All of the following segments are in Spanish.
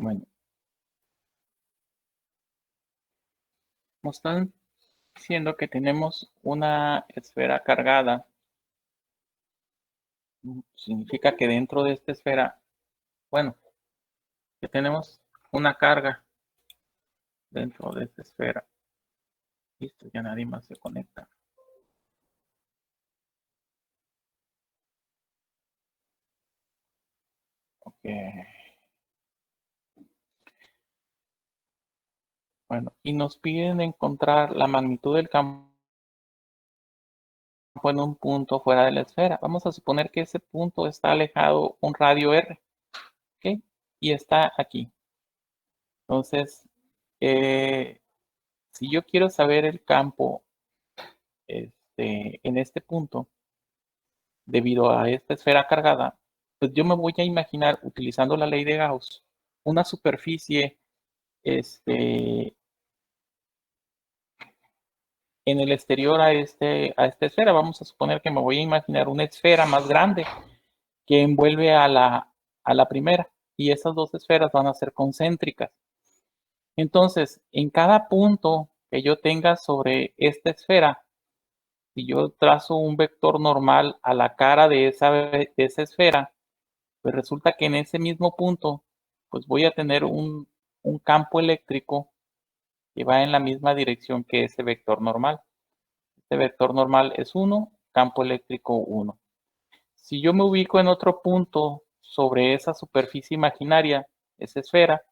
Bueno, nos están diciendo que tenemos una esfera cargada. Significa que dentro de esta esfera, bueno, que tenemos una carga dentro de esta esfera. Listo, ya nadie más se conecta. Ok. Bueno, y nos piden encontrar la magnitud del campo en un punto fuera de la esfera. Vamos a suponer que ese punto está alejado un radio r, ¿ok? Y está aquí. Entonces, si yo quiero saber el campo en este punto, debido a esta esfera cargada, pues yo me voy a imaginar, utilizando la ley de Gauss, una superficie en el exterior a esta esfera. Vamos a suponer que me voy a imaginar una esfera más grande que envuelve a la primera, y esas dos esferas van a ser concéntricas. Entonces, en cada punto que yo tenga sobre esta esfera, si yo trazo un vector normal a la cara de esa esfera, pues resulta que en ese mismo punto, pues voy a tener un campo eléctrico que va en la misma dirección que ese vector normal. Este vector normal es 1, campo eléctrico 1. Si yo me ubico en otro punto sobre esa superficie imaginaria, esa esfera,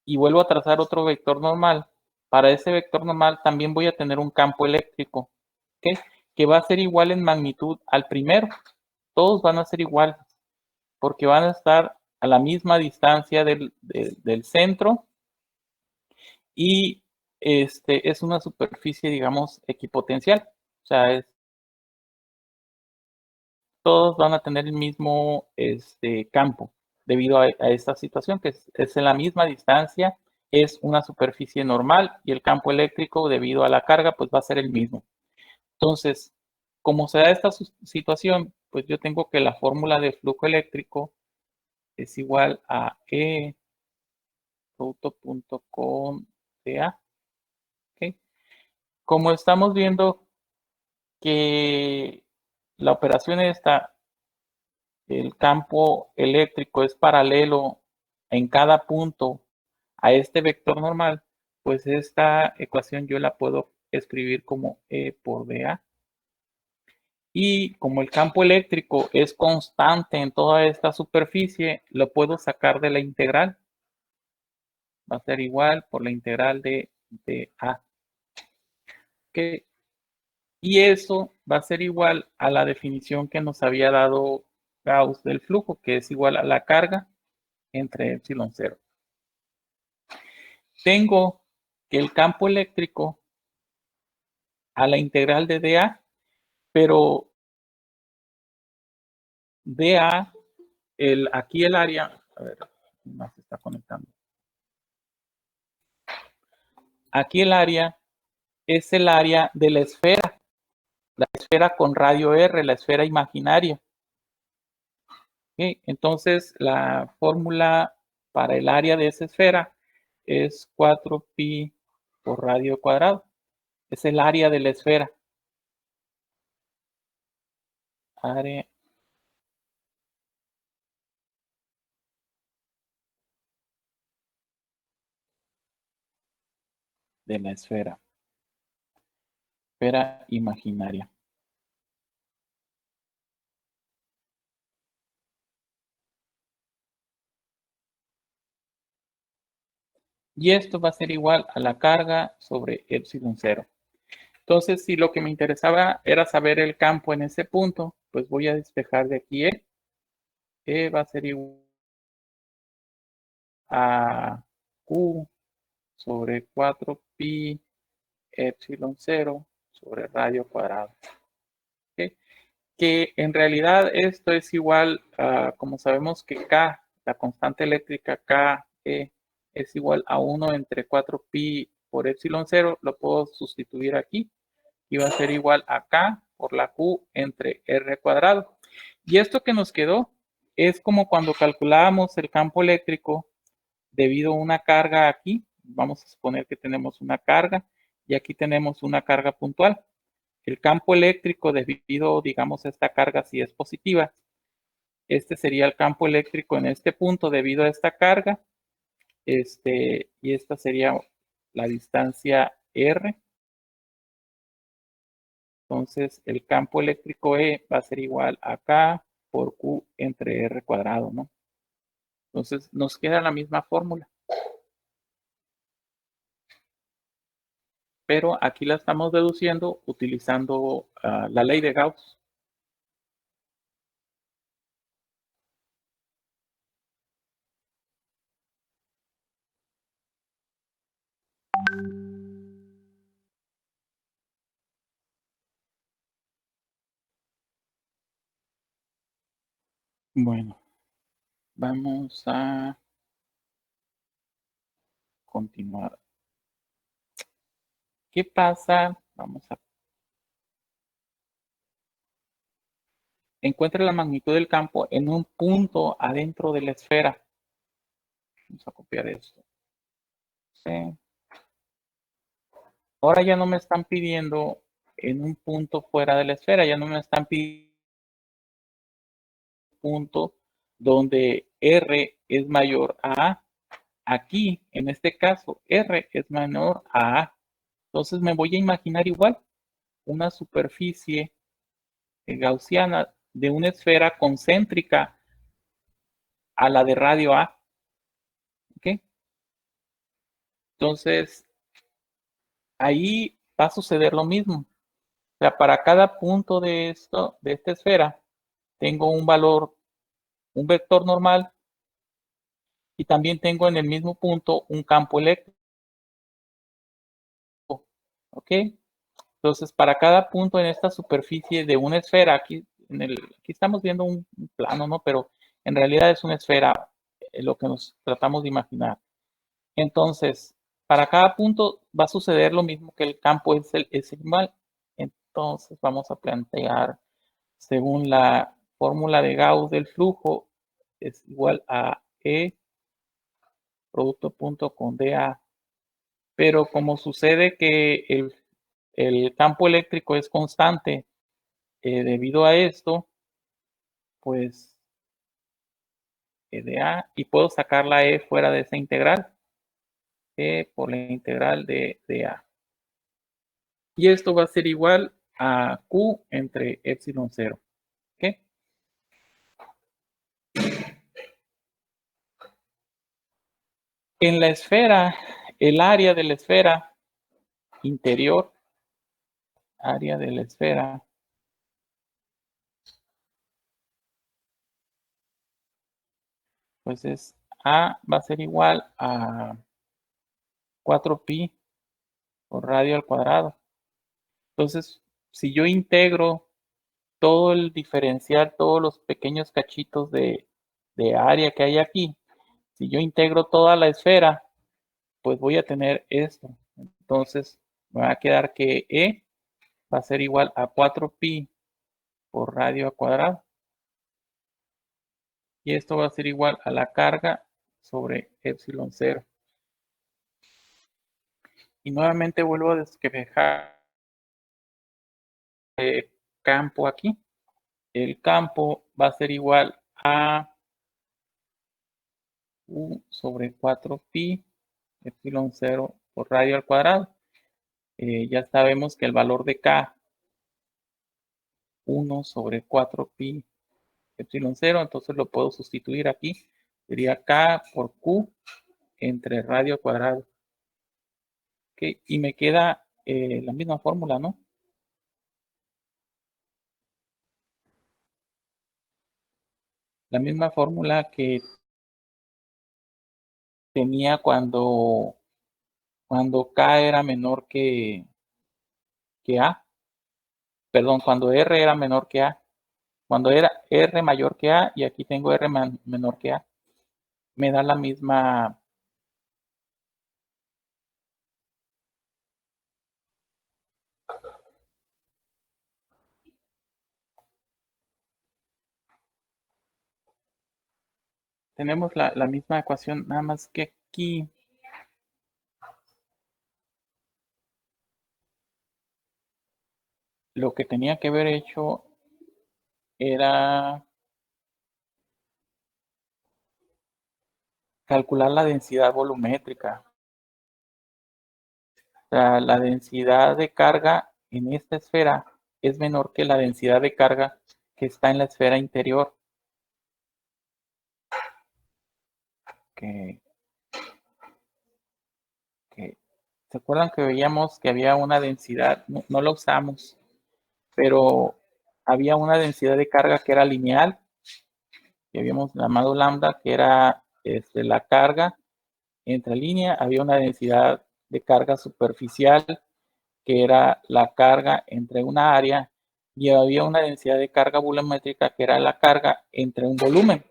y vuelvo a trazar otro vector normal, para ese vector normal también voy a tener un campo eléctrico, ¿ok? Que va a ser igual en magnitud al primero. Todos van a ser iguales, porque van a estar a la misma distancia del centro, y es una superficie, digamos, equipotencial. O sea, todos van a tener el mismo campo debido a esta situación, que es en la misma distancia, es una superficie normal, y el campo eléctrico debido a la carga pues va a ser el mismo. Entonces, como se da esta situación, pues yo tengo que la fórmula de flujo eléctrico es igual a E auto.com de A. ¿Okay? Como estamos viendo que la operación esta, el campo eléctrico es paralelo en cada punto a este vector normal, pues esta ecuación yo la puedo escribir como E por dA. Y como el campo eléctrico es constante en toda esta superficie, lo puedo sacar de la integral. Va a ser igual por la integral de A. ¿Okay? Y eso va a ser igual a la definición que nos había dado Gauss del flujo, que es igual a la carga entre epsilon 0. Tengo que el campo eléctrico a la integral de dA, pero dA, aquí el área, a ver, no se está conectando. Aquí el área es el área de la esfera con radio R, la esfera imaginaria. ¿Okay? Entonces, la fórmula para el área de esa esfera es 4pi por radio cuadrado. Es el área de la esfera. Área de la esfera imaginaria. Y esto va a ser igual a la carga sobre epsilon 0. Entonces, si lo que me interesaba era saber el campo en ese punto, pues voy a despejar de aquí E. E va a ser igual a Q sobre 4pi epsilon 0 sobre radio cuadrado. ¿Okay? Que en realidad esto es igual a, como sabemos que K, la constante eléctrica K, es igual a 1 entre 4pi por epsilon 0, lo puedo sustituir aquí y va a ser igual a K por la Q entre R cuadrado. Y esto que nos quedó es como cuando calculábamos el campo eléctrico debido a una carga aquí, vamos a suponer que tenemos una carga y aquí tenemos una carga puntual. El campo eléctrico debido, digamos, a esta carga si es positiva, este sería el campo eléctrico en este punto debido a esta carga, y esta sería la distancia R. Entonces, el campo eléctrico E va a ser igual a K por Q entre R cuadrado, ¿no? Entonces, nos queda la misma fórmula. Pero aquí la estamos deduciendo utilizando la ley de Gauss. Bueno, vamos a continuar. ¿Qué pasa? Vamos a encuentra la magnitud del campo en un punto adentro de la esfera. Vamos a copiar esto. Sí. Ahora ya no me están pidiendo en un punto fuera de la esfera, ya no me están pidiendo un punto donde R es mayor a A. Aquí, en este caso, R es menor a A. Entonces me voy a imaginar igual una superficie gaussiana de una esfera concéntrica a la de radio A. ¿Ok? Entonces, ahí va a suceder lo mismo. O sea, para cada punto de esto, de esta esfera, tengo un valor, un vector normal, y también tengo en el mismo punto un campo eléctrico. ¿Ok? Entonces, para cada punto en esta superficie de una esfera, aquí estamos viendo un plano, ¿no? Pero en realidad es una esfera, lo que nos tratamos de imaginar. Entonces, para cada punto va a suceder lo mismo, que el campo es igual. Entonces, vamos a plantear, según la fórmula de Gauss del flujo, es igual a E producto punto con dA. Pero como sucede que el campo eléctrico es constante, debido a esto, pues dA, y puedo sacar la E fuera de esa integral, E por la integral de dA. Y esto va a ser igual a Q entre epsilon 0. ¿Ok? En la esfera, el área de la esfera interior, área de la esfera, pues es A va a ser igual a 4pi por radio al cuadrado. Entonces, si yo integro todo el diferencial, todos los pequeños cachitos de área que hay aquí, si yo integro toda la esfera, pues voy a tener esto. Entonces, me va a quedar que E va a ser igual a 4pi por radio al cuadrado. Y esto va a ser igual a la carga sobre epsilon 0. Y nuevamente vuelvo a despejar el campo aquí. El campo va a ser igual a U sobre 4pi epsilon 0 por radio al cuadrado. Ya sabemos que el valor de K, 1 sobre 4pi epsilon 0, entonces lo puedo sustituir aquí. Sería K por Q entre radio al cuadrado. Okay, y me queda la misma fórmula, ¿no? La misma fórmula que tenía cuando K era menor que A. Perdón, cuando R era menor que A. Cuando era R mayor que A y aquí tengo R menor que A. Me da la misma. Tenemos la misma ecuación, nada más que aquí lo que tenía que haber hecho era calcular la densidad volumétrica. O sea, la densidad de carga en esta esfera es menor que la densidad de carga que está en la esfera interior. Que, ¿Se acuerdan que veíamos que había una densidad? No, no la usamos, pero había una densidad de carga que era lineal, que habíamos llamado lambda, que era la carga entre línea. Había una densidad de carga superficial, que era la carga entre una área, y había una densidad de carga volumétrica, que era la carga entre un volumen.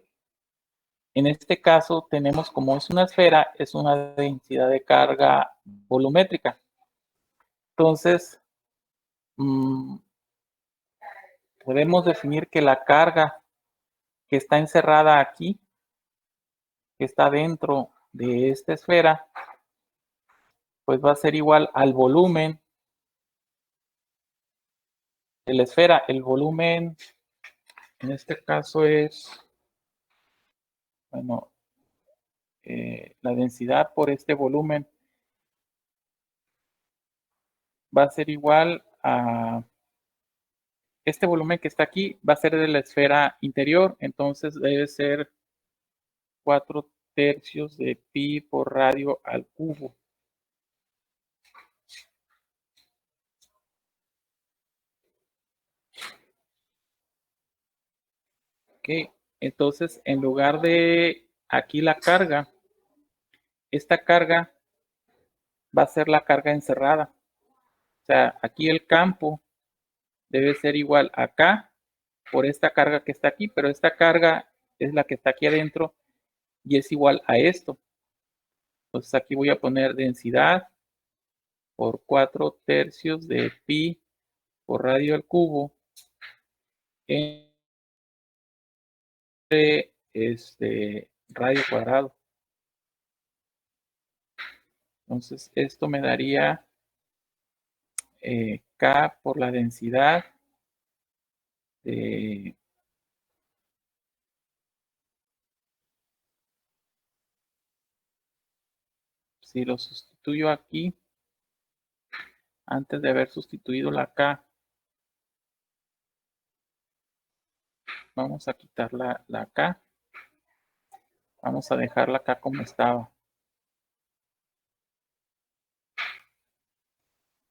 En este caso tenemos, como es una esfera, es una densidad de carga volumétrica. Entonces, podemos definir que la carga que está encerrada aquí, que está dentro de esta esfera, pues va a ser igual al volumen de la esfera. El volumen en este caso es, bueno, la densidad por este volumen va a ser igual a este volumen que está aquí, va a ser de la esfera interior, entonces debe ser 4/3 de pi por radio al cubo. Ok, entonces en lugar de aquí la carga, esta carga va a ser la carga encerrada. O sea, aquí el campo debe ser igual a K por esta carga que está aquí, pero esta carga es la que está aquí adentro y es igual a esto. Entonces aquí voy a poner densidad por 4/3 de pi por radio al cubo entre radio cuadrado. Entonces esto me daría K por la densidad de si lo sustituyo aquí, antes de haber sustituido la K, vamos a quitar la K, vamos a dejarla acá como estaba.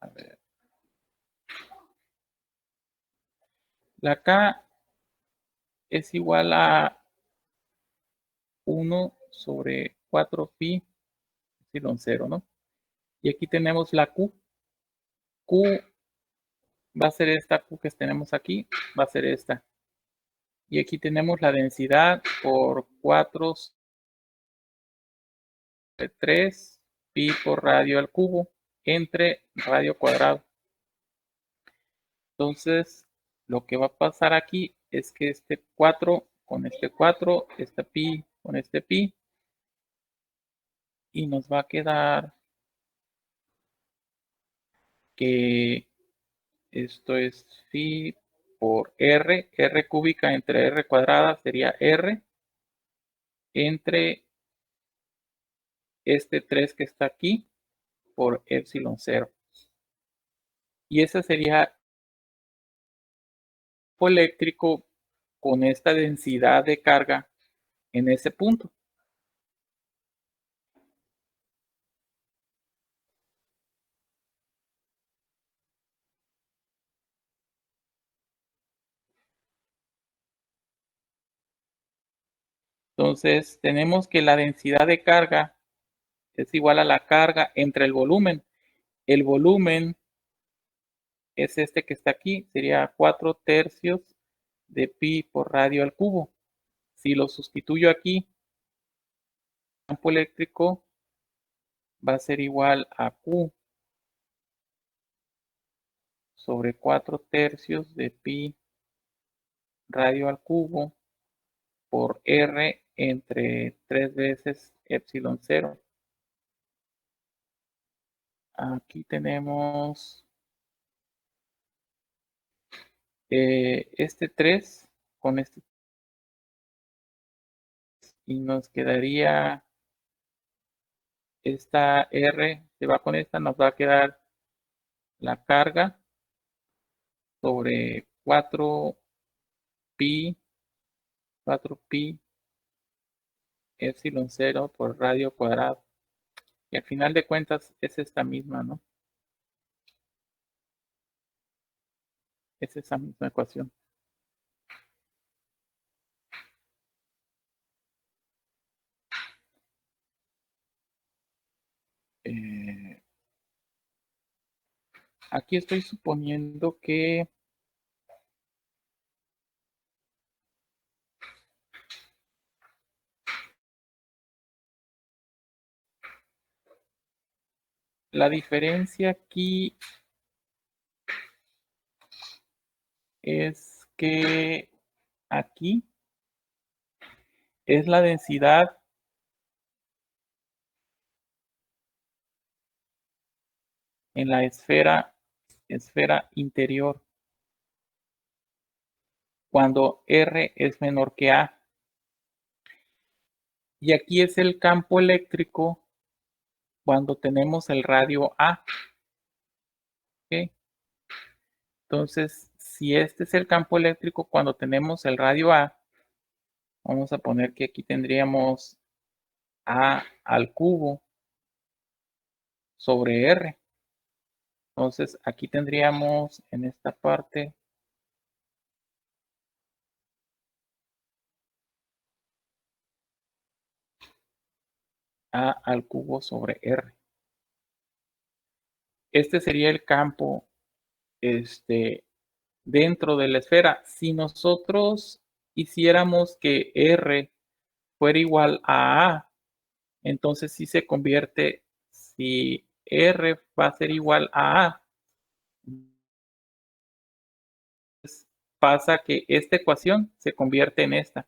A ver. La K es igual a 1 sobre 4 pi epsilon 0, ¿no? Y aquí tenemos la Q. Q va a ser esta Q que tenemos aquí, va a ser esta. Y aquí tenemos la densidad por 4/3 pi por radio al cubo entre radio cuadrado. Entonces, lo que va a pasar aquí es que este 4 con este 4, este pi con este pi, y nos va a quedar que esto es phi por r cúbica entre r cuadrada sería r entre este 3 que está aquí por epsilon 0. Y ese sería el campo eléctrico con esta densidad de carga en ese punto. Entonces, tenemos que la densidad de carga es igual a la carga entre el volumen. El volumen es este que está aquí, sería 4/3 de pi por radio al cubo. Si lo sustituyo aquí, el campo eléctrico va a ser igual a Q sobre 4/3 de pi radio al cubo por R entre 3 veces epsilon 0. Aquí tenemos este 3 con este y nos quedaría esta R, se va con esta, nos va a quedar la carga sobre 4pi epsilon 0 por radio cuadrado. Y al final de cuentas es esta misma, ¿no? Es esa misma ecuación. Aquí estoy suponiendo que la diferencia aquí es que aquí es la densidad en la esfera interior cuando R es menor que A. Y aquí es el campo eléctrico cuando tenemos el radio A. ¿Okay? Entonces, si este es el campo eléctrico cuando tenemos el radio A, vamos a poner que aquí tendríamos A al cubo sobre R. Entonces, aquí tendríamos en esta parte A al cubo sobre R. Este sería el campo dentro de la esfera. Si nosotros hiciéramos que R fuera igual a A, entonces sí se convierte, si R va a ser igual a A, pasa que esta ecuación se convierte en esta.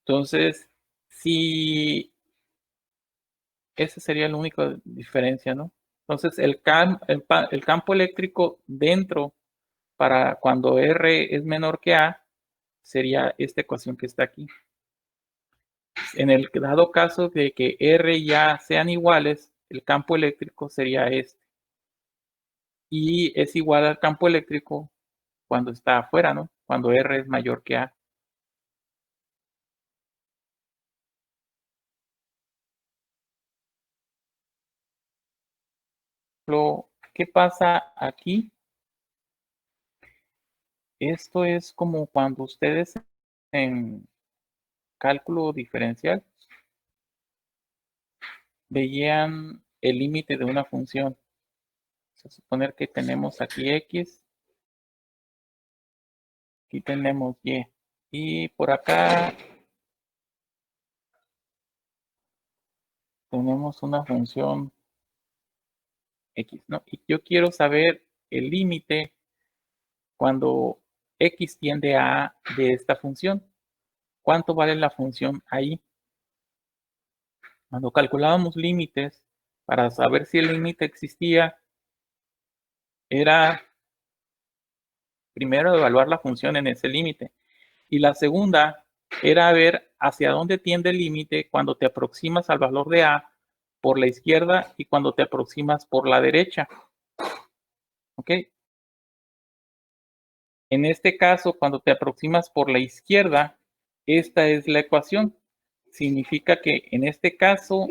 Entonces, si esa sería la única diferencia, ¿no? Entonces, el campo eléctrico dentro para cuando R es menor que A sería esta ecuación que está aquí. En el dado caso de que R y A sean iguales, el campo eléctrico sería este. Y es igual al campo eléctrico cuando está afuera, ¿no? Cuando R es mayor que A. ¿Qué pasa aquí? Esto es como cuando ustedes en cálculo diferencial veían el límite de una función. Vamos a suponer que tenemos aquí X, aquí tenemos Y. Y por acá tenemos una función X, ¿no? Y yo quiero saber el límite cuando X tiende a A de esta función. ¿Cuánto vale la función ahí? Cuando calculábamos límites, para saber si el límite existía, era primero evaluar la función en ese límite. Y la segunda era ver hacia dónde tiende el límite cuando te aproximas al valor de A por la izquierda y cuando te aproximas por la derecha. ¿Ok? En este caso, cuando te aproximas por la izquierda, esta es la ecuación. Significa que en este caso,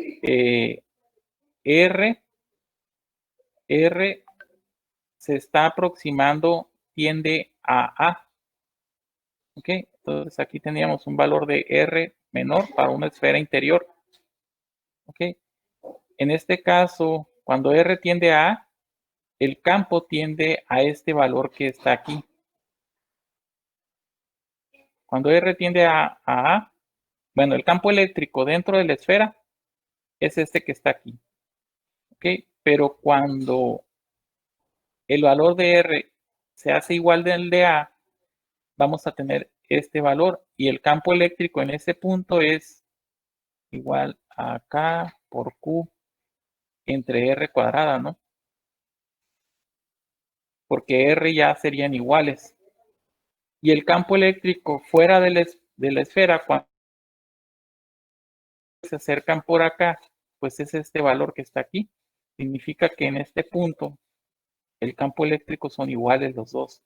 R se está aproximando, tiende a A. ¿Ok? Entonces aquí tendríamos un valor de R menor para una esfera interior. ¿Ok? En este caso, cuando R tiende a A, el campo tiende a este valor que está aquí. Cuando R tiende a A, bueno, el campo eléctrico dentro de la esfera es este que está aquí. ¿Ok? Pero cuando el valor de R se hace igual del de A, vamos a tener este valor y el campo eléctrico en ese punto es igual a K por Q entre R cuadrada, ¿no? Porque R ya serían iguales. Y el campo eléctrico fuera de la esfera, cuando se acercan por acá, pues es este valor que está aquí. Significa que en este punto el campo eléctrico son iguales los dos.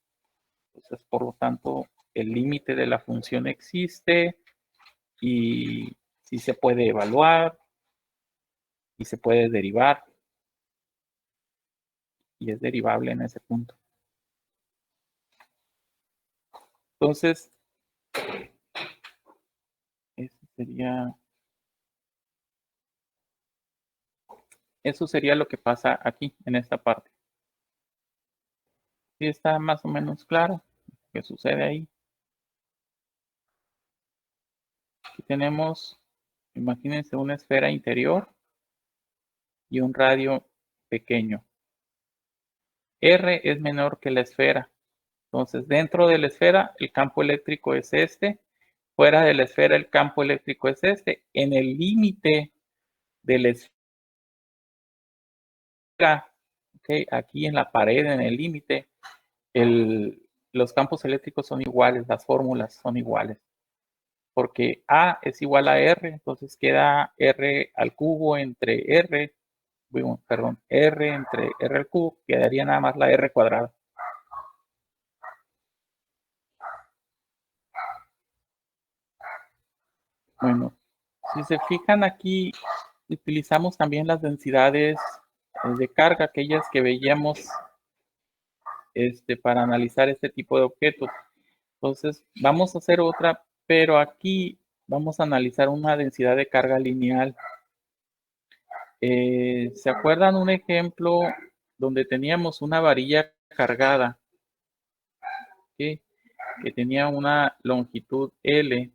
Entonces, por lo tanto, el límite de la función existe y sí se puede evaluar y se puede derivar y es derivable en ese punto. Entonces, eso sería lo que pasa aquí en esta parte. ¿Sí está más o menos claro qué sucede ahí? Aquí tenemos, imagínense una esfera interior y un radio pequeño. R es menor que la esfera. Entonces, dentro de la esfera, el campo eléctrico es este. Fuera de la esfera, el campo eléctrico es este. En el límite de la esfera, ¿okay? Aquí en la pared, en el límite, los campos eléctricos son iguales, las fórmulas son iguales. Porque A es igual a R, entonces queda R al cubo entre R, perdón, R entre R al cubo, quedaría nada más la R cuadrada. Bueno, si se fijan aquí, utilizamos también las densidades de carga, aquellas que veíamos para analizar este tipo de objetos. Entonces, vamos a hacer otra, pero aquí vamos a analizar una densidad de carga lineal. ¿Se acuerdan un ejemplo donde teníamos una varilla cargada, ¿sí? Que tenía una longitud L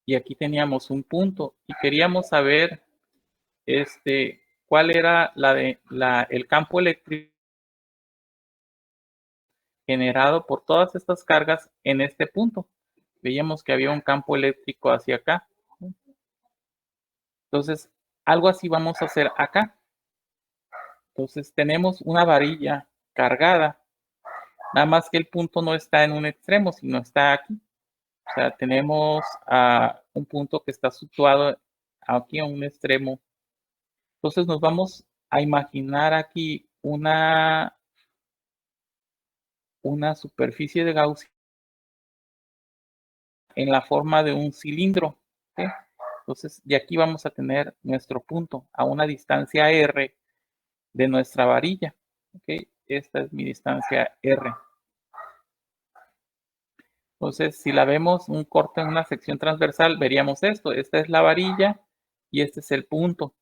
y aquí teníamos un punto y queríamos saber cuál era el campo eléctrico generado por todas estas cargas en este punto? Veíamos que había un campo eléctrico hacia acá. Entonces, algo así vamos a hacer acá. Entonces, tenemos una varilla cargada, nada más que el punto no está en un extremo, sino está aquí. O sea, tenemos un punto que está situado aquí en un extremo. Entonces, nos vamos a imaginar aquí una superficie de Gauss en la forma de un cilindro. ¿Sí? Entonces, de aquí vamos a tener nuestro punto a una distancia R de nuestra varilla. ¿Okay? Esta es mi distancia R. Entonces, si la vemos un corte en una sección transversal, veríamos esto. Esta es la varilla y este es el punto.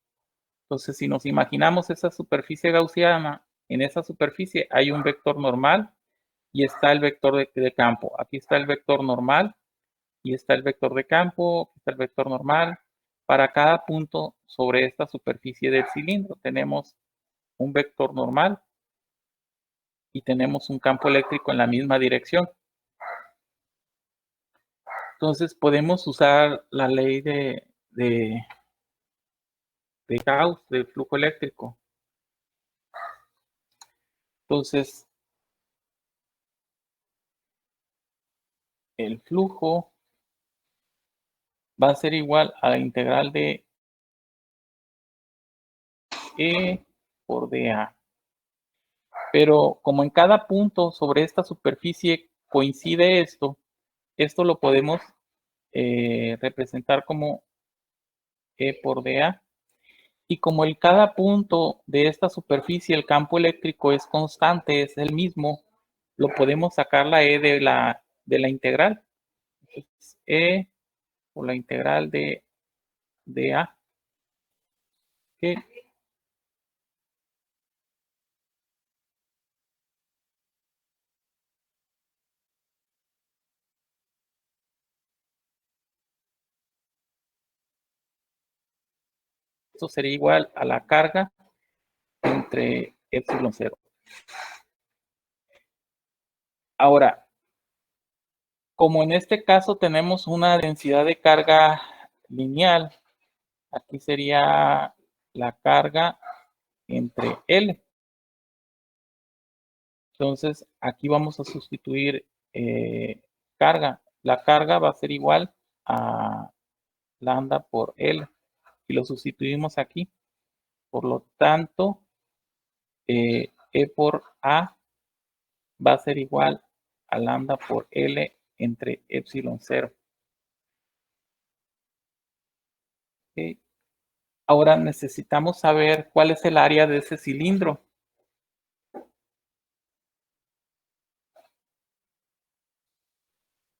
Entonces, si nos imaginamos esa superficie gaussiana, en esa superficie hay un vector normal y está el vector de campo. Aquí está el vector normal y está el vector de campo, aquí está el vector normal. Para cada punto sobre esta superficie del cilindro tenemos un vector normal y tenemos un campo eléctrico en la misma dirección. Entonces podemos usar la ley de Gauss, del flujo eléctrico. Entonces, el flujo va a ser igual a la integral de E por dA. Pero como en cada punto sobre esta superficie coincide esto lo podemos representar como E por dA. Y como en cada punto de esta superficie el campo eléctrico es constante, es el mismo, lo podemos sacar la E de la integral. Entonces, E por la integral de A. ¿Okay? Esto sería igual a la carga entre epsilon 0. Ahora, como en este caso tenemos una densidad de carga lineal, aquí sería la carga entre L. Entonces, aquí vamos a sustituir carga. La carga va a ser igual a lambda por L. Y lo sustituimos aquí. Por lo tanto, E por A va a ser igual a lambda por L entre epsilon 0. ¿Okay? Ahora necesitamos saber cuál es el área de ese cilindro.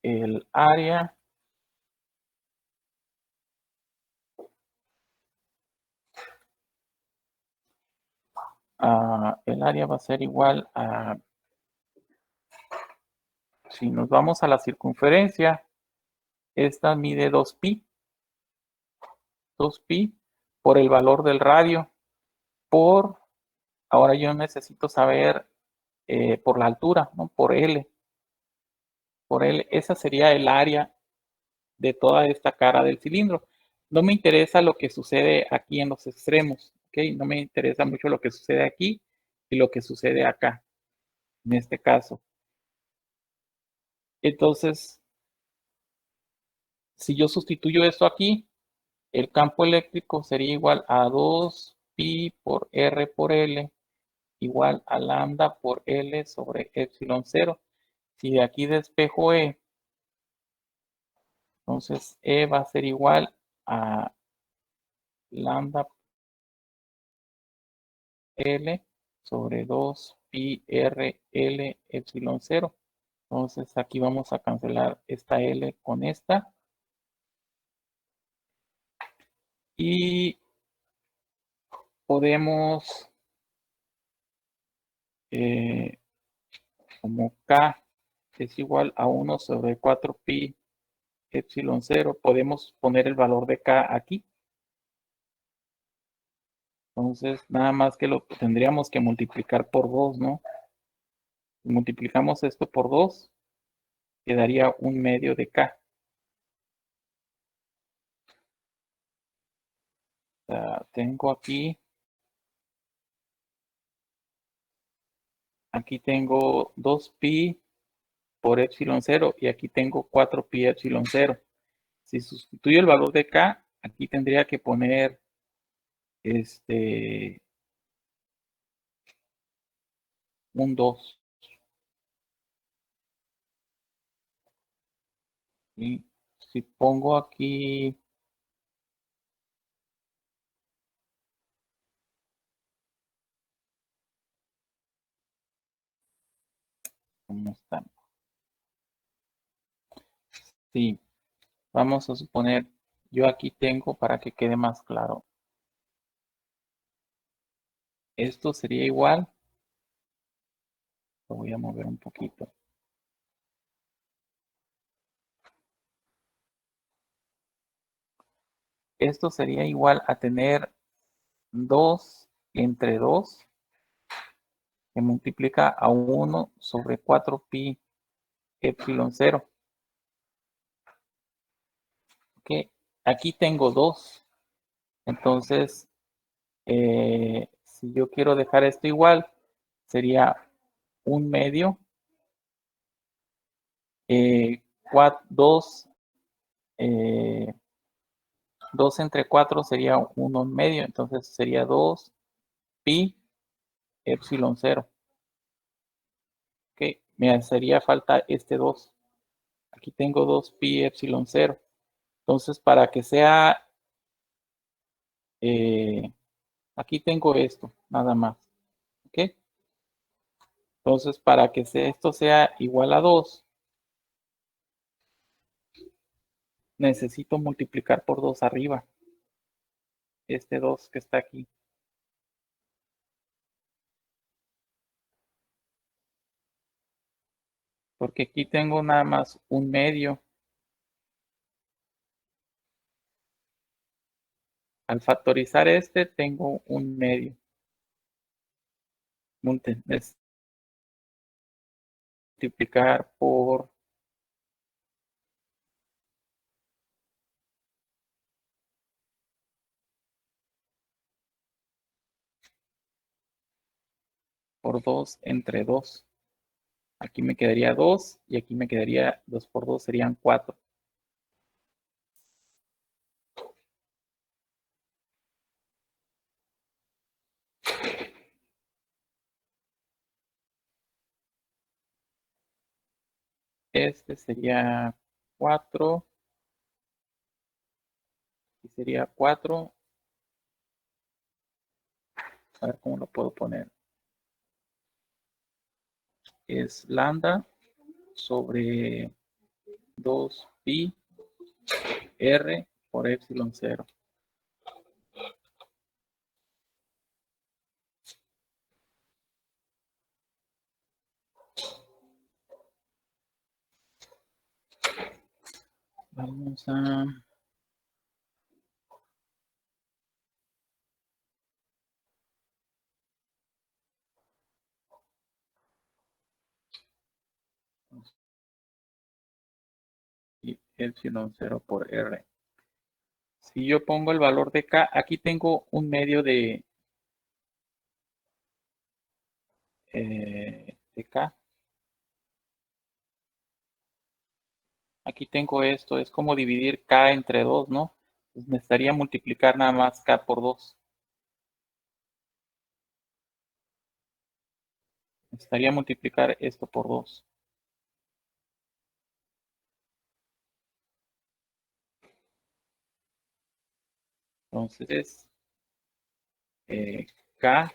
El área va a ser igual a, si nos vamos a la circunferencia, esta mide 2pi por el valor del radio, ahora yo necesito saber por la altura, ¿no? Por L, esa sería el área de toda esta cara del cilindro. No me interesa lo que sucede aquí en los extremos, ¿ok? No me interesa mucho lo que sucede aquí y lo que sucede acá, en este caso. Entonces, si yo sustituyo esto aquí, el campo eléctrico sería igual a 2pi por R por L igual a lambda por L sobre epsilon 0. Si de aquí despejo E, entonces E va a ser igual a lambda L sobre 2pi R L epsilon 0. Entonces aquí vamos a cancelar esta L con esta. Y podemos, como K es igual a 1 sobre 4pi epsilon 0, podemos poner el valor de K aquí. Entonces, nada más que lo tendríamos que multiplicar por 2, ¿no? Si multiplicamos esto por 2, quedaría 1/2 de K. O sea, tengo aquí tengo 2pi por epsilon 0 y aquí tengo 4pi epsilon 0. Si sustituyo el valor de K, aquí tendría que poner un 2. Y si pongo aquí, ¿cómo están? Sí, vamos a suponer, yo aquí tengo, para que quede más claro, esto sería igual, lo voy a mover un poquito. Esto sería igual a tener 2 entre 2 que multiplica a 1 sobre 4pi epsilon 0. ¿Ok? Aquí tengo 2. Entonces, si yo quiero dejar esto igual, sería 1/2. 2, 2 entre 4 sería 1/2. Entonces sería 2pi epsilon 0. ¿Ok? Me hacería falta este 2. Aquí tengo 2pi epsilon 0. Entonces, para que sea, aquí tengo esto, nada más. ¿Ok? Entonces, para que esto sea igual a 2, necesito multiplicar por 2 arriba. Este 2 que está aquí. Porque aquí tengo nada más 1/2. Al factorizar tengo 1/2. Multiplicar por por 2 entre 2. Aquí me quedaría 2 y aquí me quedaría 2 por 2 serían 4. Este sería 4 y sería 4. A ver cómo lo puedo poner. Es lambda sobre 2 pi r por epsilon 0. Vamos a... y epsilon 0 por r. Si yo pongo el valor de k, aquí tengo un medio de k. Aquí tengo esto, es como dividir k entre 2, ¿no? Pues necesitaría multiplicar nada más k por 2. Necesitaría multiplicar esto por 2. Entonces, k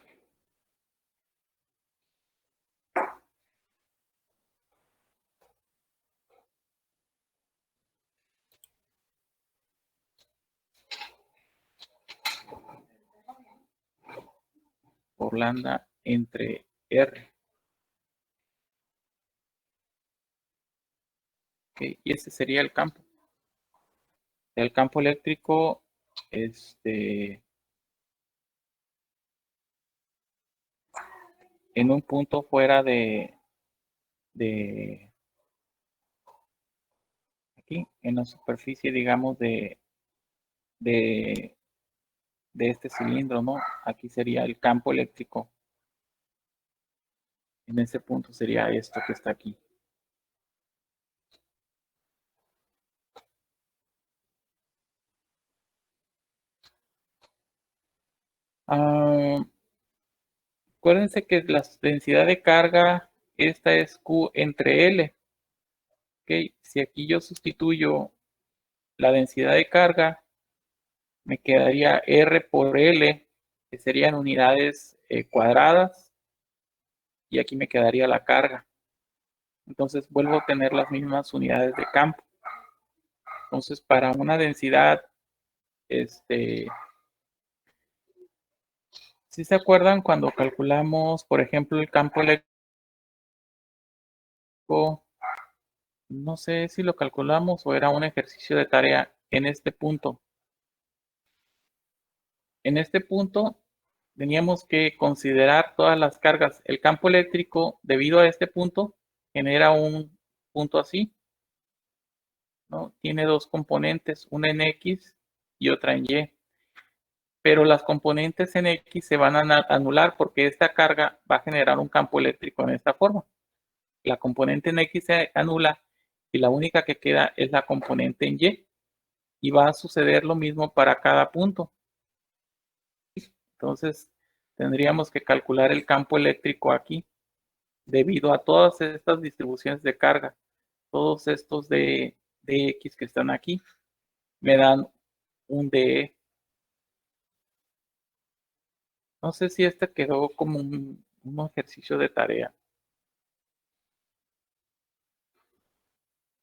por lambda entre r. Okay, y ese sería el campo. El campo eléctrico, en un punto fuera de aquí, en la superficie, digamos, de este cilindro, ¿no? Aquí sería el campo eléctrico. En ese punto sería esto que está aquí. Acuérdense que la densidad de carga, esta es Q entre L. ¿Okay? Si aquí yo sustituyo la densidad de carga, me quedaría R por L, que serían unidades cuadradas, y aquí me quedaría la carga. Entonces vuelvo a tener las mismas unidades de campo. Entonces, para una densidad, ¿sí se acuerdan cuando calculamos, por ejemplo, el campo eléctrico? No sé si lo calculamos o era un ejercicio de tarea en este punto. En este punto teníamos que considerar todas las cargas. El campo eléctrico, debido a este punto, genera un punto así, ¿no? Tiene dos componentes, una en X y otra en Y. Pero las componentes en X se van a anular porque esta carga va a generar un campo eléctrico en esta forma. La componente en X se anula y la única que queda es la componente en Y. Y va a suceder lo mismo para cada punto. Entonces, tendríamos que calcular el campo eléctrico aquí, debido a todas estas distribuciones de carga. Todos estos de X que están aquí, me dan un DE. No sé si este quedó como un ejercicio de tarea,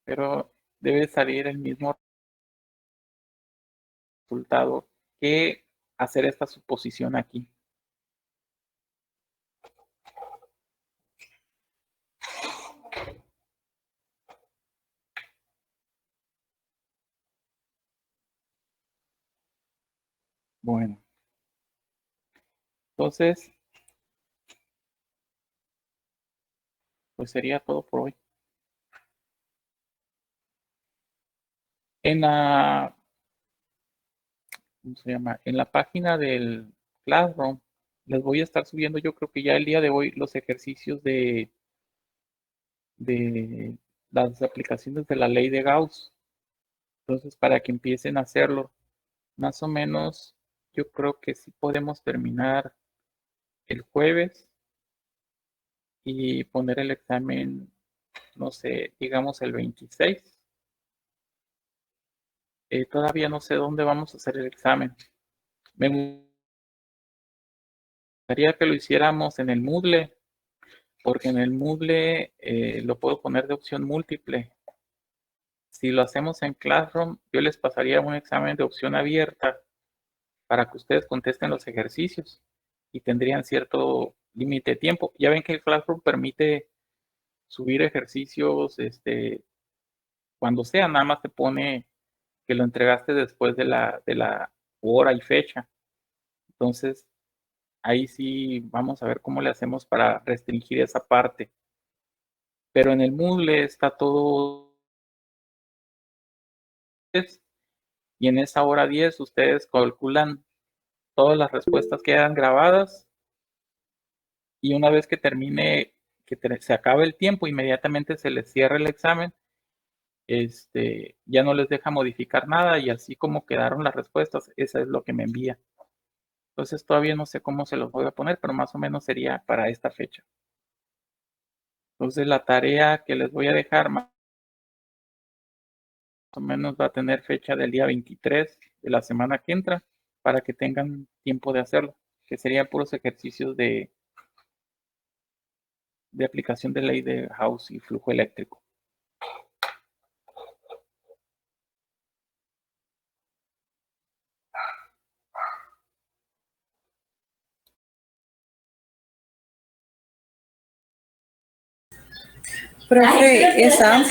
pero debe salir el mismo resultado que hacer esta suposición aquí. Bueno, entonces, pues sería todo por hoy. En ¿cómo se llama? En la página del Classroom les voy a estar subiendo, yo creo que ya el día de hoy, los ejercicios de las aplicaciones de la ley de Gauss. Entonces, para que empiecen a hacerlo, más o menos, yo creo que sí podemos terminar el jueves y poner el examen, no sé, digamos el 26. Todavía no sé dónde vamos a hacer el examen. Me gustaría que lo hiciéramos en el Moodle, porque en el Moodle lo puedo poner de opción múltiple. Si lo hacemos en Classroom, yo les pasaría un examen de opción abierta para que ustedes contesten los ejercicios y tendrían cierto límite de tiempo. Ya ven que el Classroom permite subir ejercicios cuando sea, nada más te pone que lo entregaste después de la hora y fecha. Entonces, ahí sí vamos a ver cómo le hacemos para restringir esa parte. Pero en el Moodle está todo y en esa hora 10 ustedes calculan todas las respuestas que quedan grabadas y una vez que termine, que se acabe el tiempo, inmediatamente se les cierra el examen, ya no les deja modificar nada y así como quedaron las respuestas, esa es lo que me envía. Entonces todavía no sé cómo se los voy a poner, pero más o menos sería para esta fecha. Entonces la tarea que les voy a dejar más o menos va a tener fecha del día 23 de la semana que entra para que tengan tiempo de hacerlo, que serían puros ejercicios de aplicación de ley de Gauss y flujo eléctrico. Profe, estaban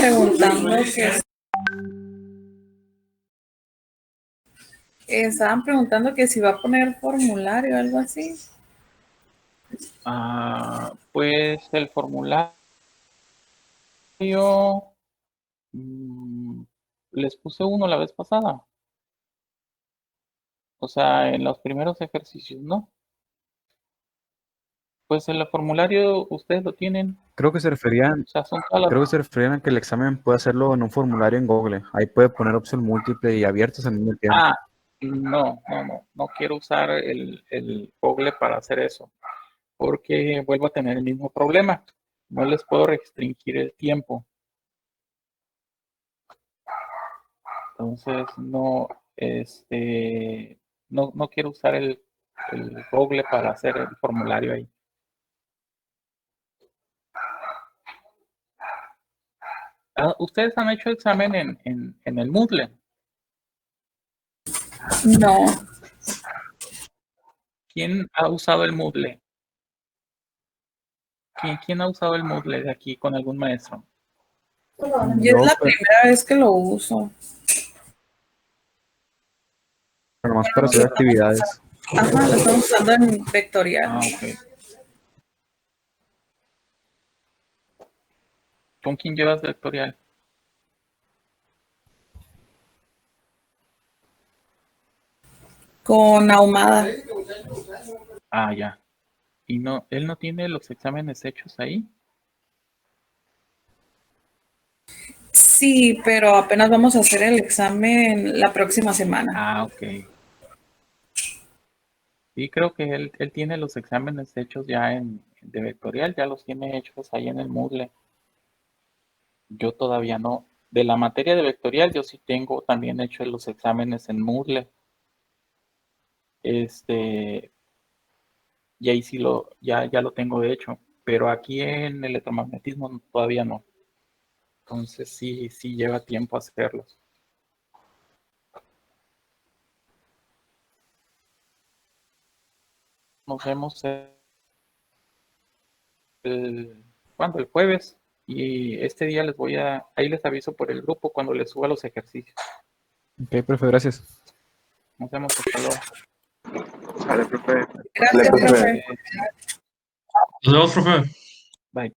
preguntando que si va a poner formulario o algo así. Pues el formulario les puse uno la vez pasada. O sea, en los primeros ejercicios, ¿no? Pues el formulario ustedes lo tienen. Creo que se referían, O sea, son todas las... creo que se referían a que el examen puede hacerlo en un formulario en Google. Ahí puede poner opción múltiple y abiertos al mismo tiempo. No quiero usar el Google para hacer eso, porque vuelvo a tener el mismo problema. No les puedo restringir el tiempo. Entonces, no quiero usar el Google para hacer el formulario ahí. ¿Ustedes han hecho examen en el Moodle? No. ¿Quién ha usado el Moodle? ¿Quién ha usado el Moodle de aquí con algún maestro? Yo es la primera vez que lo uso. Pero más para hacer actividades. Ajá, lo estamos usando en vectorial. Ok. ¿Con quién llevas vectorial? Con Ahumada. Ya. ¿Y él no tiene los exámenes hechos ahí? Sí, pero apenas vamos a hacer el examen la próxima semana. Ok. Sí, creo que él tiene los exámenes hechos ya de vectorial, ya los tiene hechos ahí en el Moodle. Yo todavía no. De la materia de vectorial, yo sí tengo también hechos los exámenes en Moodle. Y ahí sí ya lo tengo de hecho. Pero aquí en electromagnetismo todavía no. Entonces sí lleva tiempo hacerlos. Nos vemos ¿cuándo? El jueves. Y este día ahí les aviso por el grupo cuando les suba los ejercicios. Ok, profe, gracias. Nos vemos, hasta luego. Gracias, profe. Nos vemos, profe. Bye.